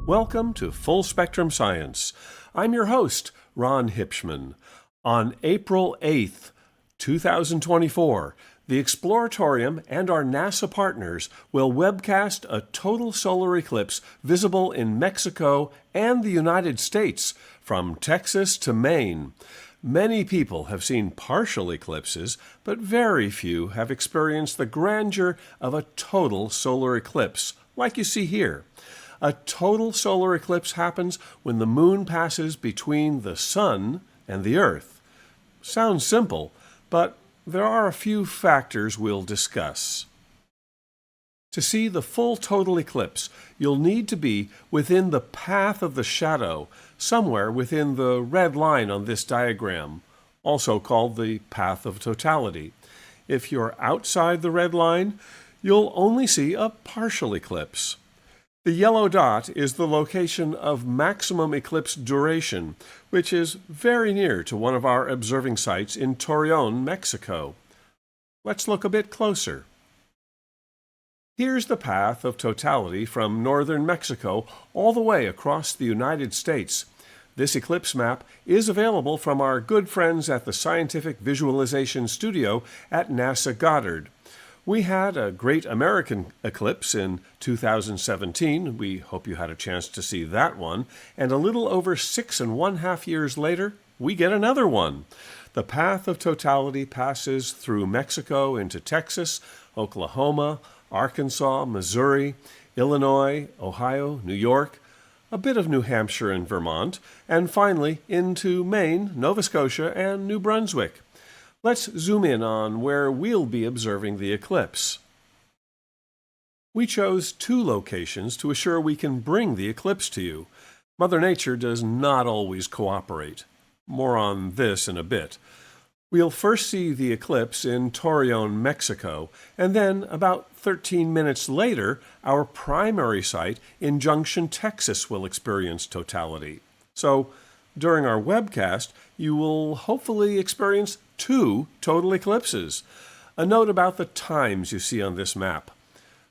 Welcome to Full Spectrum Science. I'm your host, Ron Hipschman. On April 8th, 2024, the Exploratorium and our NASA partners will webcast a total solar eclipse visible in Mexico and the United States, from Texas to Maine. Many people have seen partial eclipses, but very few have experienced the grandeur of a total solar eclipse, like you see here. A total solar eclipse happens when the moon passes between the sun and the earth. Sounds simple, but there are a few factors we'll discuss. To see the full total eclipse, you'll need to be within the path of the shadow, somewhere within the red line on this diagram, also called the path of totality. If you're outside the red line, you'll only see a partial eclipse. The yellow dot is the location of maximum eclipse duration, which is very near to one of our observing sites in Torreon, Mexico. Let's look a bit closer. Here's the path of totality from northern Mexico all the way across the United States. This eclipse map is available from our good friends at the Scientific Visualization Studio at NASA Goddard. We had a great American eclipse in 2017. We hope you had a chance to see that one. And a little over 6.5 years later, we get another one. The path of totality passes through Mexico into Texas, Oklahoma, Arkansas, Missouri, Illinois, Ohio, New York, a bit of New Hampshire and Vermont, and finally into Maine, Nova Scotia, and New Brunswick. Let's zoom in on where we'll be observing the eclipse. We chose 2 locations to assure we can bring the eclipse to you. Mother Nature does not always cooperate. More on this in a bit. We'll first see the eclipse in Torreon, Mexico, and then about 13 minutes later, our primary site in Junction, Texas will experience totality. So, during our webcast, you will hopefully experience 2 total eclipses. A note about the times you see on this map.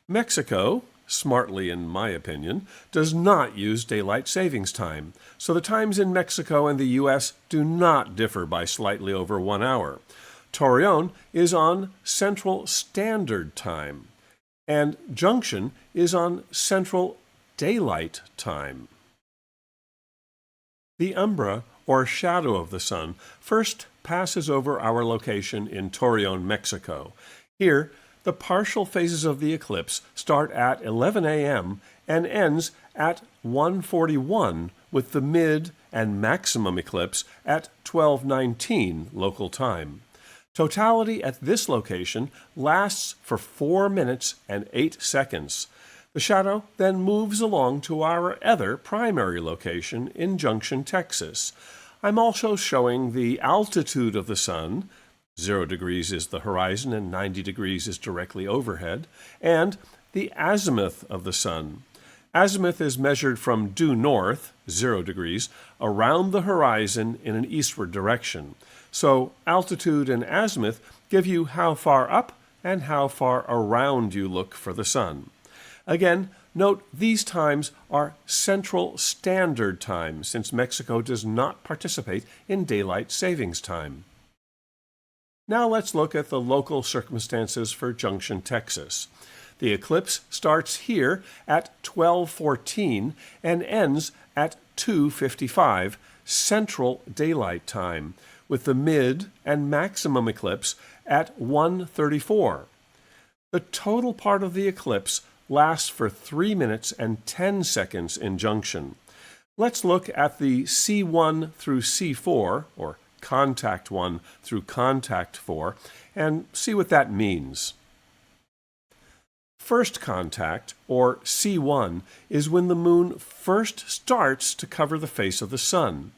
Mexico, smartly in my opinion, does not use daylight savings time, so the times in Mexico and the U.S. do not differ by slightly over 1 hour. Torreon is on Central Standard Time, and Junction is on Central Daylight Time. The umbra, or shadow of the sun, first passes over our location in Torreon, Mexico. Here, the partial phases of the eclipse start at 11 a.m. and ends at 1:41, with the mid and maximum eclipse at 12:19 local time. Totality at this location lasts for 4 minutes and 8 seconds. The shadow then moves along to our other primary location in Junction, Texas. I'm also showing the altitude of the sun. 0 degrees is the horizon and 90 degrees is directly overhead, and the azimuth of the sun. Azimuth is measured from due north, 0 degrees, around the horizon in an eastward direction. So altitude and azimuth give you how far up and how far around you look for the sun. Again, note these times are Central Standard Time, since Mexico does not participate in daylight savings time. Now let's look at the local circumstances for Junction, Texas. The eclipse starts here at 12:14 and ends at 2:55 Central Daylight Time, with the mid and maximum eclipse at 1:34. The total part of the eclipse lasts for 3 minutes and 10 seconds in Junction. Let's look at the C1 through C4, or contact 1 through contact 4, and see what that means. First contact, or C1, is when the moon first starts to cover the face of the sun.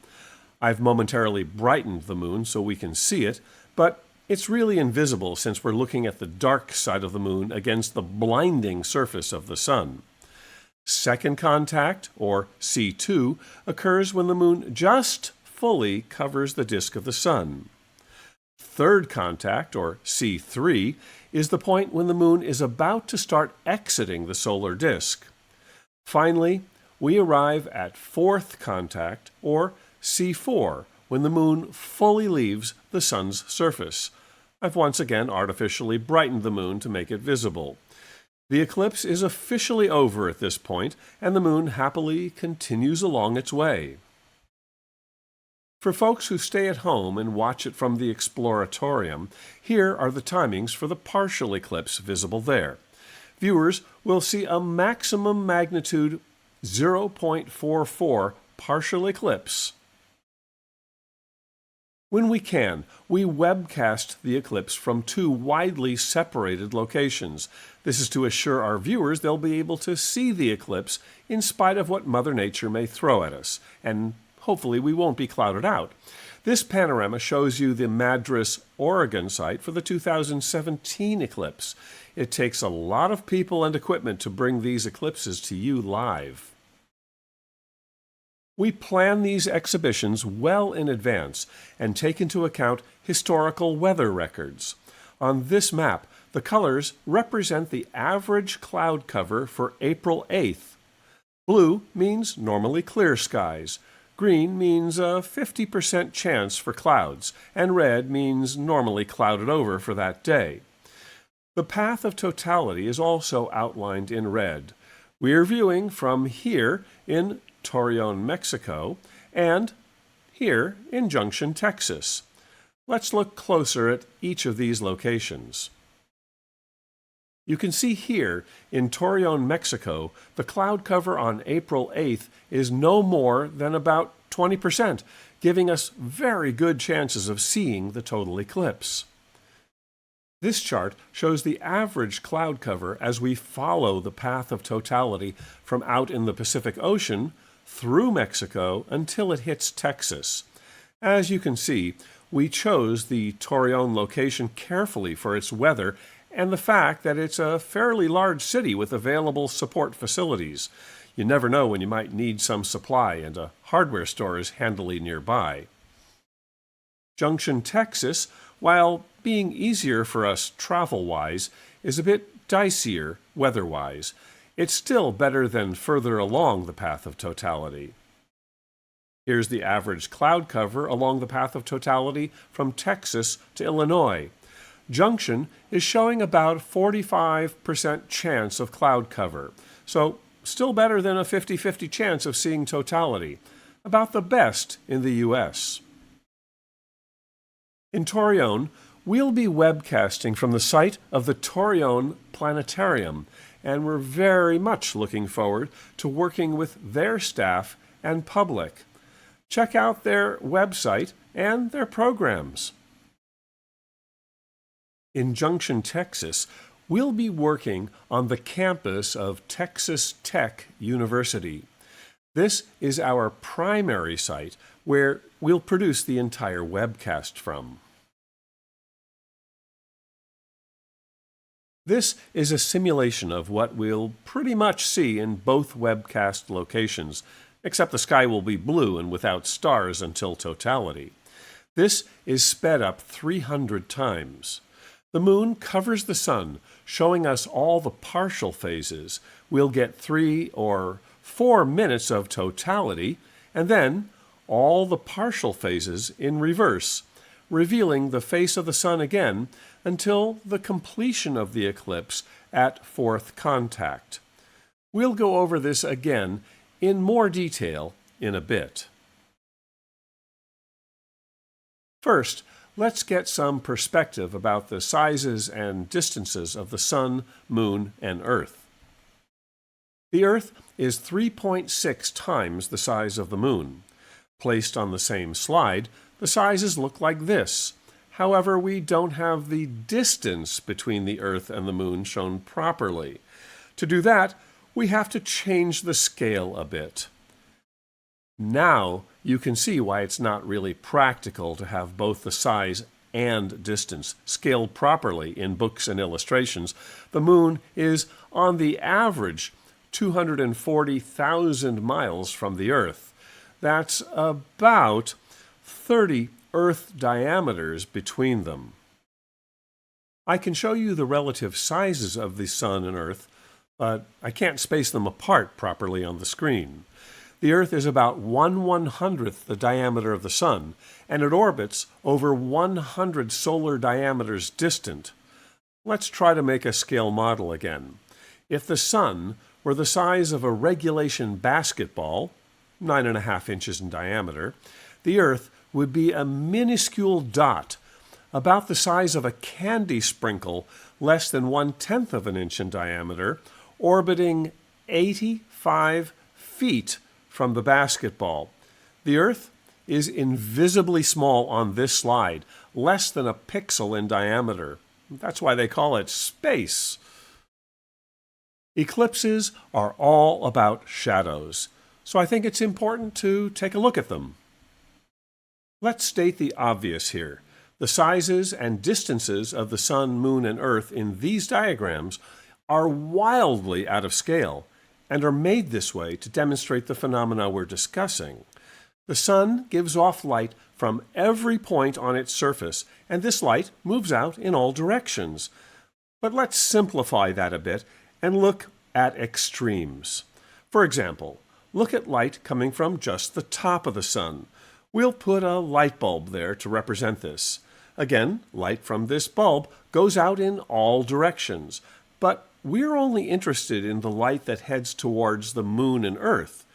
I've momentarily brightened the moon so we can see it, but it's really invisible since we're looking at the dark side of the moon against the blinding surface of the sun. Second contact, or C2, occurs when the moon just fully covers the disk of the sun. Third contact, or C3, is the point when the moon is about to start exiting the solar disk. Finally, we arrive at fourth contact, or C4, when the moon fully leaves the sun's surface. I've once again artificially brightened the moon to make it visible. The eclipse is officially over at this point, and the moon happily continues along its way. For folks who stay at home and watch it from the Exploratorium, here are the timings for the partial eclipse visible there. Viewers will see a maximum magnitude 0.44 partial eclipse. When we can, we webcast the eclipse from two widely separated locations. This is to assure our viewers they'll be able to see the eclipse in spite of what Mother Nature may throw at us, and hopefully we won't be clouded out. This panorama shows you the Madras, Oregon site for the 2017 eclipse. It takes a lot of people and equipment to bring these eclipses to you live. We plan these exhibitions well in advance and take into account historical weather records. On this map, the colors represent the average cloud cover for April 8th. Blue means normally clear skies. Green means a 50% chance for clouds, and red means normally clouded over for that day. The path of totality is also outlined in red. We are viewing from here in Torreon, Mexico, and here in Junction, Texas. Let's look closer at each of these locations. You can see here in Torreon, Mexico, the cloud cover on April 8th is no more than about 20%, giving us very good chances of seeing the total eclipse. This chart shows the average cloud cover as we follow the path of totality from out in the Pacific Ocean through Mexico until it hits Texas. As you can see, we chose the Torreon location carefully for its weather and the fact that it's a fairly large city with available support facilities. You never know when you might need some supply, and a hardware store is handily nearby. Junction, Texas, while being easier for us travel-wise, is a bit dicier weather-wise. It's still better than further along the path of totality. Here's the average cloud cover along the path of totality from Texas to Illinois. Junction is showing about 45% chance of cloud cover, so still better than a 50-50 chance of seeing totality, about the best in the U.S. In Torreon, we'll be webcasting from the site of the Torreon Planetarium, and we're very much looking forward to working with their staff and public. Check out their website and their programs. In Junction, Texas, we'll be working on the campus of Texas Tech University. This is our primary site where we'll produce the entire webcast from. This is a simulation of what we'll pretty much see in both webcast locations, except the sky will be blue and without stars until totality. This is sped up 300 times. The moon covers the sun, showing us all the partial phases. We'll get 3 or 4 minutes of totality, and then all the partial phases in reverse, revealing the face of the sun again until the completion of the eclipse at fourth contact. We'll go over this again in more detail in a bit. First, let's get some perspective about the sizes and distances of the Sun, Moon, and Earth. The Earth is 3.6 times the size of the Moon. Placed on the same slide, the sizes look like this. However, we don't have the distance between the Earth and the Moon shown properly. To do that, we have to change the scale a bit. Now you can see why it's not really practical to have both the size and distance scaled properly in books and illustrations. The moon is, on the average, 240,000 miles from the Earth. That's about 30 Earth diameters between them. I can show you the relative sizes of the Sun and Earth but I can't space them apart properly on the screen. The Earth is about 1/100th the diameter of the Sun, and it orbits over 100 solar diameters distant. Let's try to make a scale model again. If the Sun were the size of a regulation basketball, 9.5 inches in diameter, the Earth would be a minuscule dot, about the size of a candy sprinkle, less than 1/10 of an inch in diameter, orbiting 85 feet from the basketball. The Earth is invisibly small on this slide, less than a pixel in diameter. That's why they call it space. Eclipses are all about shadows, so I think it's important to take a look at them. Let's state the obvious here. The sizes and distances of the Sun, Moon, and Earth in these diagrams are wildly out of scale and are made this way to demonstrate the phenomena we're discussing. The Sun gives off light from every point on its surface, and this light moves out in all directions. But let's simplify that a bit and look at extremes. For example, look at light coming from just the top of the Sun. We'll put a light bulb there to represent this. Again, light from this bulb goes out in all directions, but we're only interested in the light that heads towards the Moon and Earth.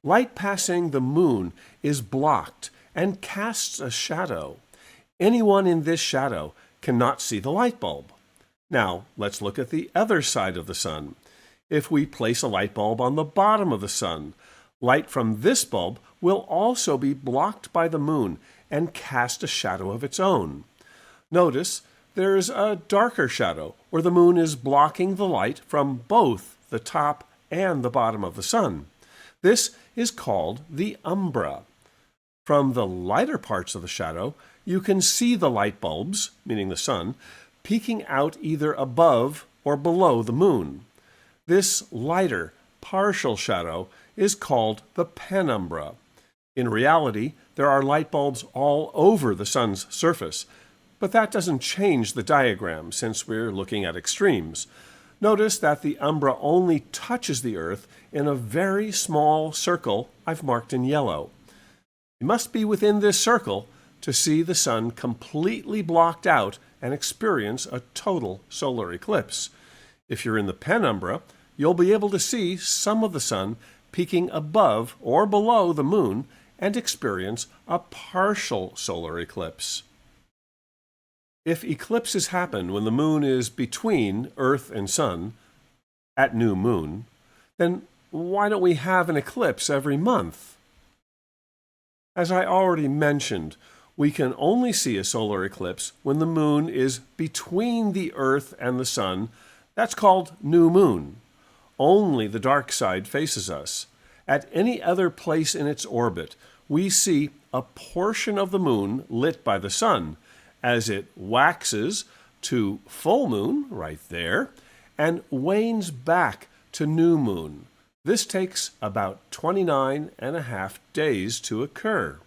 Light passing the Moon is blocked and casts a shadow. Anyone in this shadow cannot see the light bulb. Now, let's look at the other side of the Sun. If we place a light bulb on the bottom of the Sun, light from this bulb will also be blocked by the Moon and cast a shadow of its own. Notice there's a darker shadow where the Moon is blocking the light from both the top and the bottom of the Sun. This is called the umbra. From the lighter parts of the shadow, you can see the light bulbs, meaning the Sun, peeking out either above or below the Moon. This lighter, partial shadow is called the penumbra. In reality, there are light bulbs all over the Sun's surface, but that doesn't change the diagram since we're looking at extremes. Notice that the umbra only touches the Earth in a very small circle I've marked in yellow. You must be within this circle to see the Sun completely blocked out and experience a total solar eclipse. If you're in the penumbra, you'll be able to see some of the Sun peeking above or below the Moon and experience a partial solar eclipse. If eclipses happen when the Moon is between Earth and Sun, at new moon, then why don't we have an eclipse every month? As I already mentioned, we can only see a solar eclipse when the Moon is between the Earth and the Sun. That's called new moon. Only the dark side faces us. At any other place in its orbit, we see a portion of the Moon lit by the Sun as it waxes to full moon, right there, and wanes back to new moon. This takes about 29.5 days to occur.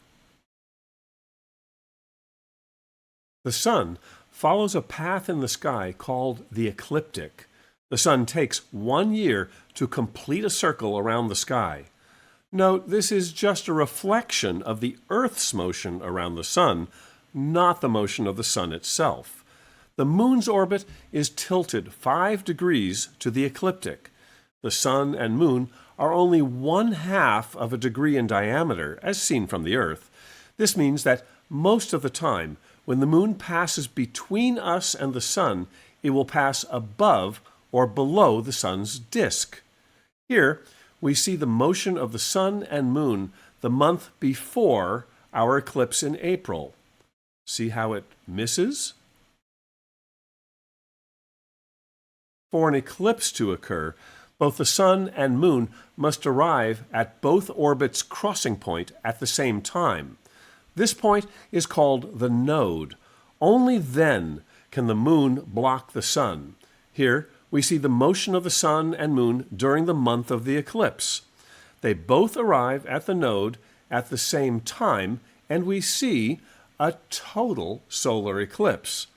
The Sun follows a path in the sky called the ecliptic. The Sun takes 1 year to complete a circle around the sky. Note, this is just a reflection of the Earth's motion around the Sun, not the motion of the Sun itself. The Moon's orbit is tilted 5 degrees to the ecliptic. The Sun and Moon are only 1/2 of a degree in diameter, as seen from the Earth. This means that most of the time, when the Moon passes between us and the Sun, it will pass above or below the Sun's disk. Here, we see the motion of the Sun and Moon the month before our eclipse in April. See how it misses? For an eclipse to occur, both the Sun and Moon must arrive at both orbits' crossing point at the same time. This point is called the node. Only then can the Moon block the Sun. Here, we see the motion of the Sun and Moon during the month of the eclipse. They both arrive at the node at the same time, and we see a total solar eclipse.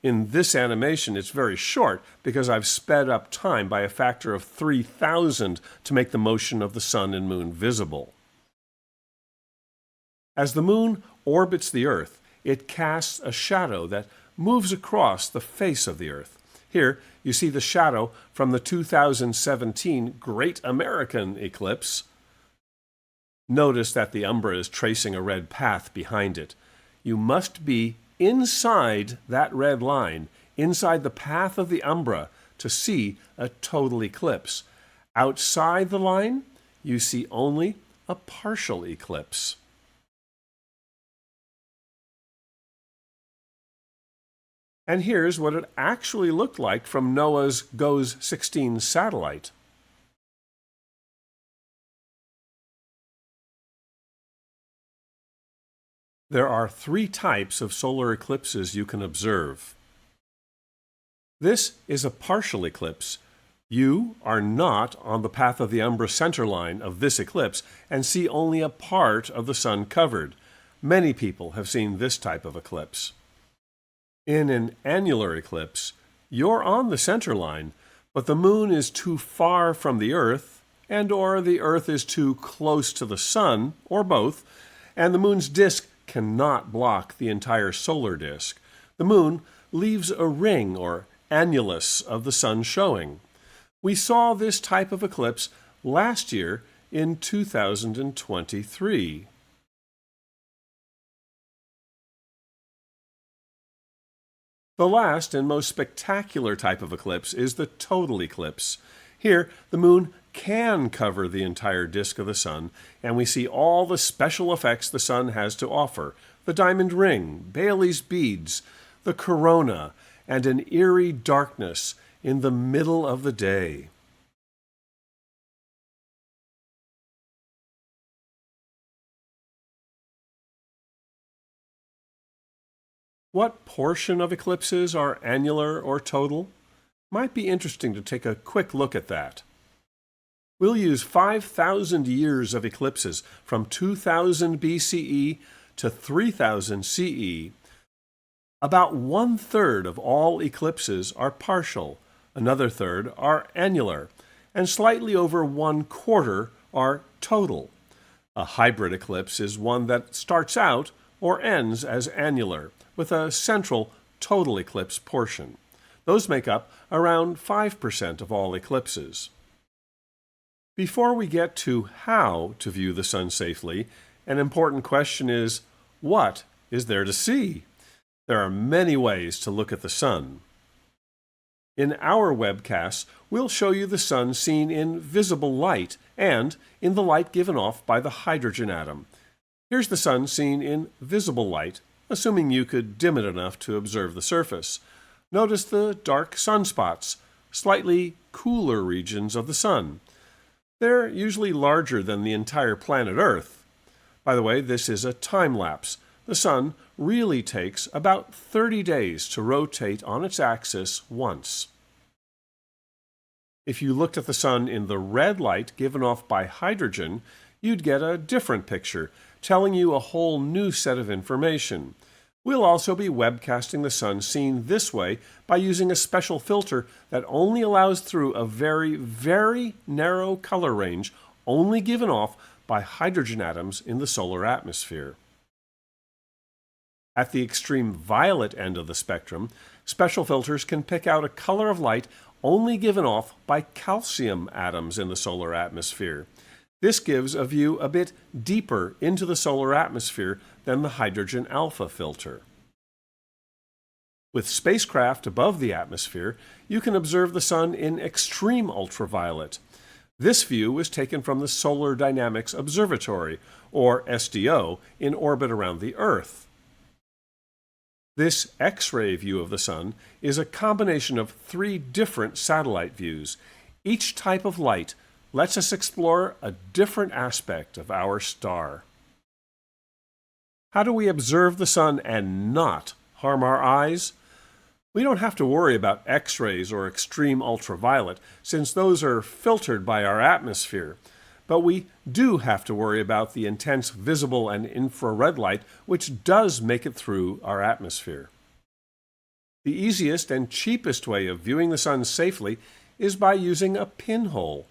In this animation, it's very short because I've sped up time by a factor of 3,000 to make the motion of the sun and moon visible. As the moon orbits the Earth, it casts a shadow that moves across the face of the Earth. Here, you see the shadow from the 2017 Great American Eclipse. Notice that the umbra is tracing a red path behind it. You must be inside that red line, inside the path of the umbra, to see a total eclipse. Outside the line, you see only a partial eclipse. And here's what it actually looked like from NOAA's GOES 16 satellite. There are 3 types of solar eclipses you can observe. This is a partial eclipse. You are not on the path of the umbra center line of this eclipse and see only a part of the sun covered. Many people have seen this type of eclipse. In an annular eclipse, you're on the center line, but the moon is too far from the Earth, or the Earth is too close to the sun, or both, and the moon's disk cannot block the entire solar disk. The moon leaves a ring or annulus of the sun showing. We saw this type of eclipse last year in 2023. The last and most spectacular type of eclipse is the total eclipse. Here, the moon can cover the entire disk of the sun, and we see all the special effects the sun has to offer: the diamond ring, Bailey's beads, the corona, and an eerie darkness in the middle of the day. What portion of eclipses are annular or total? Might be interesting to take a quick look at that. We'll use 5,000 years of eclipses from 2000 BCE to 3000 CE. About 1/3 of all eclipses are partial, another third are annular, and slightly over 1/4 are total. A hybrid eclipse is one that starts out or ends as annular, with a central total eclipse portion. Those make up around 5% of all eclipses. Before we get to how to view the sun safely, an important question is, what is there to see? There are many ways to look at the sun. In our webcasts, we'll show you the sun seen in visible light and in the light given off by the hydrogen atom. Here's the sun seen in visible light, assuming you could dim it enough to observe the surface. Notice the dark sunspots, slightly cooler regions of the sun. They're usually larger than the entire planet Earth. By the way, this is a time lapse. The sun really takes about 30 days to rotate on its axis once. If you looked at the sun in the red light given off by hydrogen, you'd get a different picture, telling you a whole new set of information. We'll also be webcasting the sun seen this way by using a special filter that only allows through a very, very narrow color range, only given off by hydrogen atoms in the solar atmosphere. At the extreme violet end of the spectrum, special filters can pick out a color of light only given off by calcium atoms in the solar atmosphere. This gives a view a bit deeper into the solar atmosphere than the hydrogen alpha filter. With spacecraft above the atmosphere, you can observe the sun in extreme ultraviolet. This view was taken from the Solar Dynamics Observatory, or SDO, in orbit around the Earth. This X-ray view of the sun is a combination of 3 different satellite views. Each type of light lets us explore a different aspect of our star. How do we observe the sun and not harm our eyes? We don't have to worry about X-rays or extreme ultraviolet, since those are filtered by our atmosphere. But we do have to worry about the intense visible and infrared light, which does make it through our atmosphere. The easiest and cheapest way of viewing the sun safely is by using a pinhole.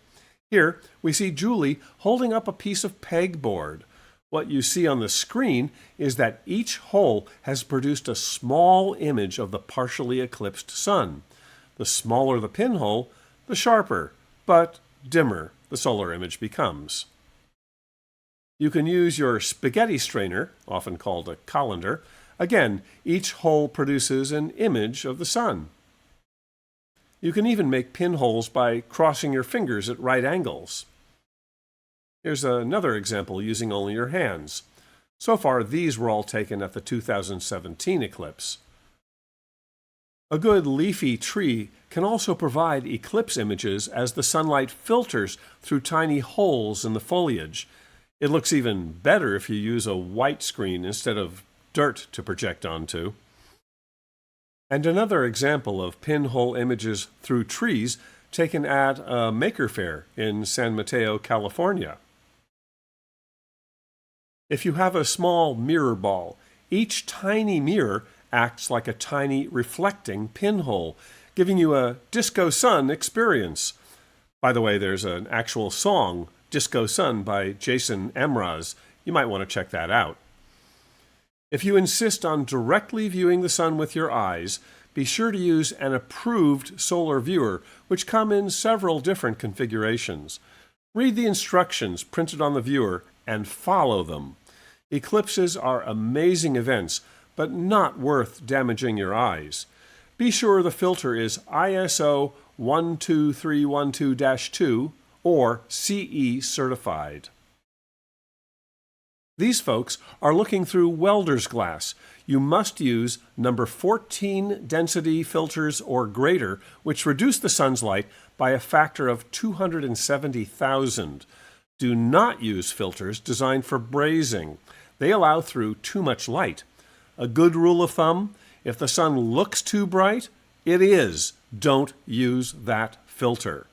Here, we see Julie holding up a piece of pegboard. What you see on the screen is that each hole has produced a small image of the partially eclipsed sun. The smaller the pinhole, the sharper, but dimmer the solar image becomes. You can use your spaghetti strainer, often called a colander. Again, each hole produces an image of the sun. You can even make pinholes by crossing your fingers at right angles. Here's another example using only your hands. So far, these were all taken at the 2017 eclipse. A good leafy tree can also provide eclipse images as the sunlight filters through tiny holes in the foliage. It looks even better if you use a white screen instead of dirt to project onto. And another example of pinhole images through trees taken at a maker fair in San Mateo, California. If you have a small mirror ball, each tiny mirror acts like a tiny reflecting pinhole, giving you a disco sun experience. By the way, there's an actual song, Disco Sun by Jason Mraz. You might want to check that out. If you insist on directly viewing the sun with your eyes, be sure to use an approved solar viewer, which come in several different configurations. Read the instructions printed on the viewer and follow them. Eclipses are amazing events, but not worth damaging your eyes. Be sure the filter is ISO 12312-2 or CE certified. These folks are looking through welder's glass. You must use number 14 density filters or greater, which reduce the sun's light by a factor of 270,000. Do not use filters designed for brazing. They allow through too much light. A good rule of thumb, if the sun looks too bright, it is. Don't use that filter.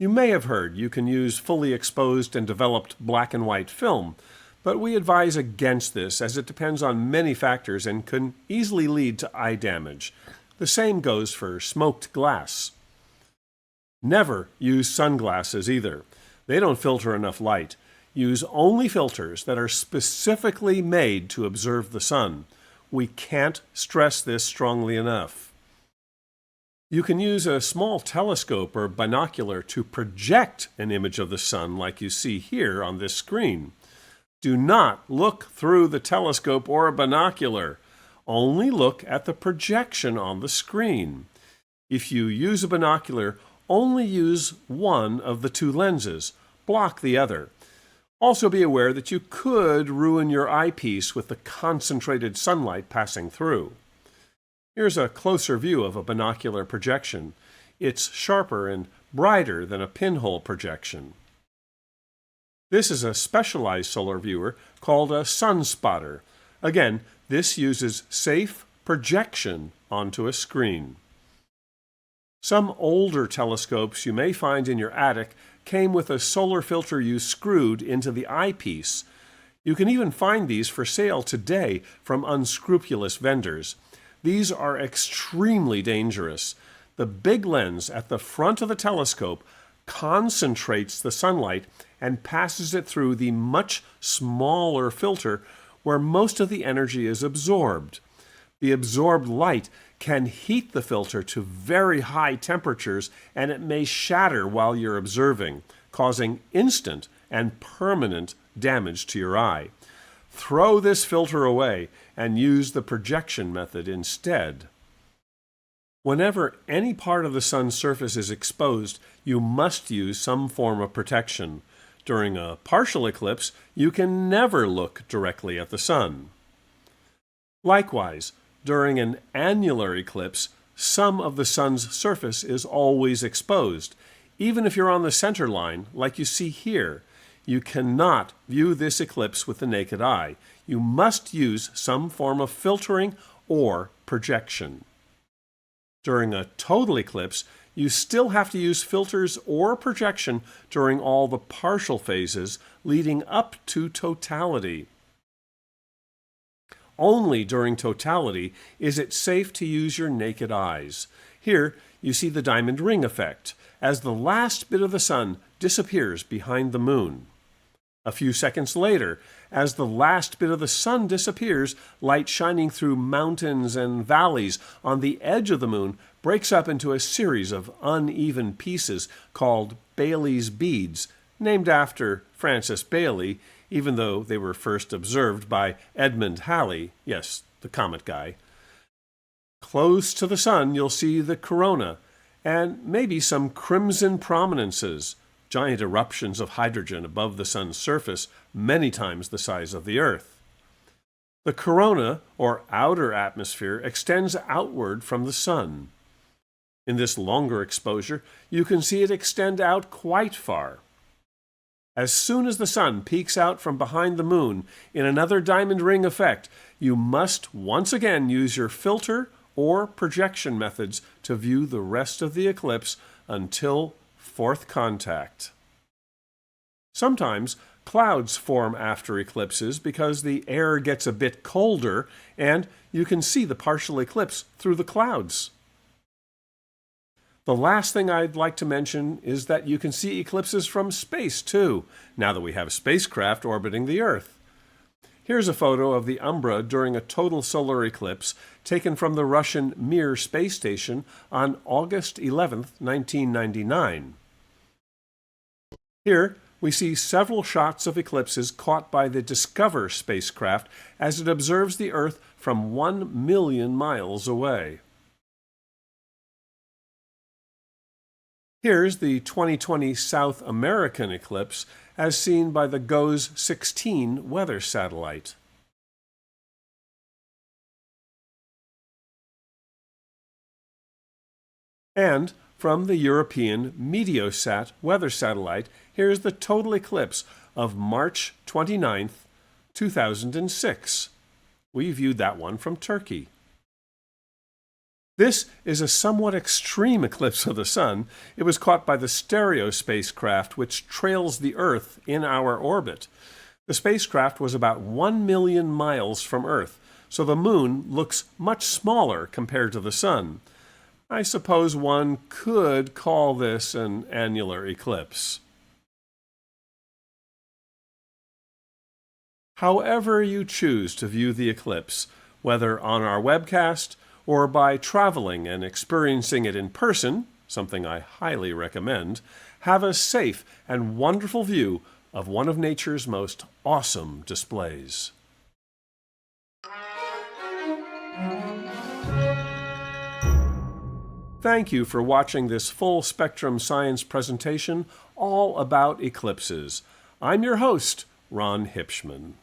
You may have heard you can use fully exposed and developed black and white film, but we advise against this as it depends on many factors and can easily lead to eye damage. The same goes for smoked glass. Never use sunglasses either. They don't filter enough light. Use only filters that are specifically made to observe the sun. We can't stress this strongly enough. You can use a small telescope or binocular to project an image of the sun like you see here on this screen. Do not look through the telescope or a binocular. Only look at the projection on the screen. If you use a binocular, only use one of the two lenses. Block the other. Also be aware that you could ruin your eyepiece with the concentrated sunlight passing through. Here's a closer view of a binocular projection. It's sharper and brighter than a pinhole projection. This is a specialized solar viewer called a sun spotter. Again, this uses safe projection onto a screen. Some older telescopes you may find in your attic came with a solar filter you screwed into the eyepiece. You can even find these for sale today from unscrupulous vendors. These are extremely dangerous. The big lens at the front of the telescope concentrates the sunlight and passes it through the much smaller filter where most of the energy is absorbed. The absorbed light can heat the filter to very high temperatures, and it may shatter while you're observing, causing instant and permanent damage to your eye. Throw this filter away and use the projection method instead. Whenever any part of the sun's surface is exposed, you must use some form of protection. During a partial eclipse, you can never look directly at the sun. Likewise, during an annular eclipse, some of the sun's surface is always exposed. Even if you're on the center line, like you see here, you cannot view this eclipse with the naked eye. You must use some form of filtering or projection. During a total eclipse, you still have to use filters or projection during all the partial phases leading up to totality. Only during totality is it safe to use your naked eyes. Here, you see the diamond ring effect, as the last bit of the sun disappears behind the moon. A few seconds later, as the last bit of the sun disappears, light shining through mountains and valleys on the edge of the moon breaks up into a series of uneven pieces called Baily's beads, named after Francis Baily, even though they were first observed by Edmund Halley, yes, the comet guy. Close to the sun, you'll see the corona, and maybe some crimson prominences, giant eruptions of hydrogen above the sun's surface, many times the size of the Earth. The corona, or outer atmosphere, extends outward from the sun. In this longer exposure, you can see it extend out quite far. As soon as the sun peeks out from behind the moon in another diamond ring effect, you must once again use your filter or projection methods to view the rest of the eclipse until fourth contact. Sometimes clouds form after eclipses because the air gets a bit colder and you can see the partial eclipse through the clouds. The last thing I'd like to mention is that you can see eclipses from space too, now that we have spacecraft orbiting the Earth. Here's a photo of the umbra during a total solar eclipse taken from the Russian Mir space station on August 11, 1999. Here, we see several shots of eclipses caught by the Discover spacecraft as it observes the Earth from 1 million miles away. Here's the 2020 South American eclipse as seen by the GOES 16 weather satellite. And from the European Meteosat weather satellite, here's the total eclipse of March 29, 2006. We viewed that one from Turkey. This is a somewhat extreme eclipse of the sun. It was caught by the Stereo spacecraft, which trails the Earth in our orbit. The spacecraft was about 1 million miles from Earth, so the moon looks much smaller compared to the sun. I suppose one could call this an annular eclipse. However you choose to view the eclipse, whether on our webcast or by traveling and experiencing it in person, something I highly recommend, have a safe and wonderful view of one of nature's most awesome displays. Thank you for watching this full spectrum science presentation all about eclipses. I'm your host, Ron Hipshman.